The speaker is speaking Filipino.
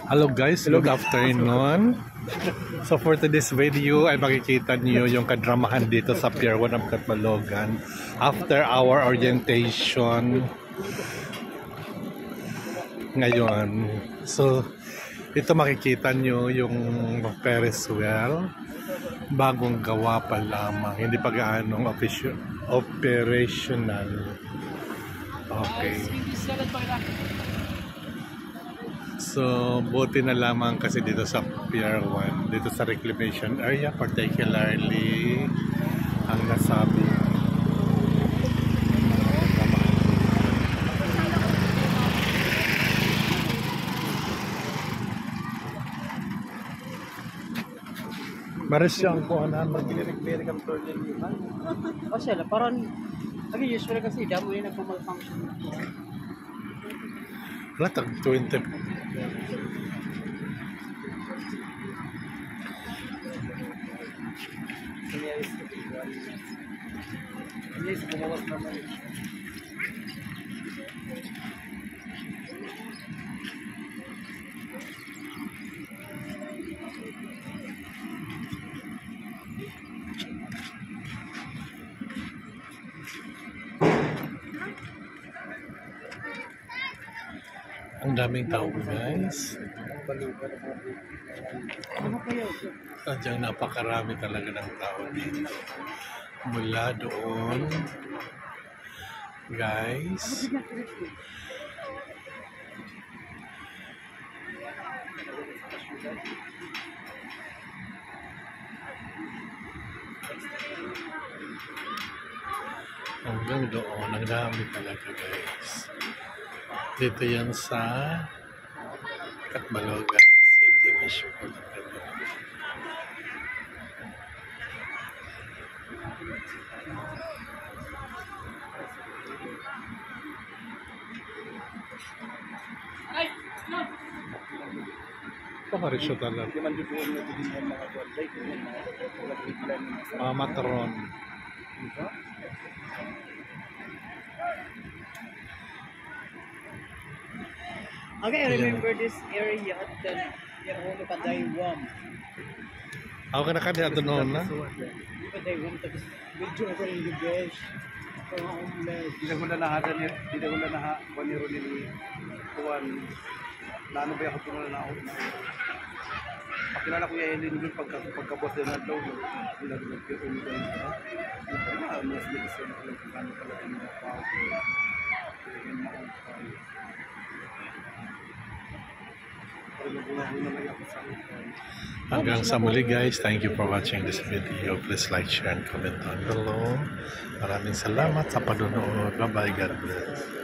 Hello guys, good afternoon. So for today's video ay makikita niyo yung kadramahan dito sa Pier 1 of Catbalogan after our orientation ngayon. So ito makikita niyo yung Ferris wheel, bagong gawa pa lamang, hindi pa gaanong operational. Okay. So, buti na lamang kasi dito sa Pier 1, dito sa reclamation area, particularly ang nasabi. Maris yung kung ano, mag-lirik-lirik ang tour din yun. O siya, parang usually kasi damo yun nagpamalfunction. Wala, tag 20. Yes, bumawas naman. Ang daming tao guys. Sadyang napakarami talaga ng tao dito. Mula doon, guys. Hanggang doon, ang dami talaga guys. Dito yan sa Catbalogan City Municipal. Pakarisyo talaga. Matron. Okay, I remember this area at the Yahono Padaywam. Ako ka nakadya doon na? Padaywam, tapos medyo ako yung guys. Hindi ko na nahadan hindi ko na nahabaniro ni Juan. Naano ba ako tunay na ako? Pakilala ko yung yung pagkabos din na daw. Hindi na nagpiro nito. Hindi na mas medicine ko lang kung ano talaga yung power. Hanggang sa muli guys, thank you for watching this video. Please like, share, and comment down below. Maraming salamat sa panonood. Bye bye, God bless.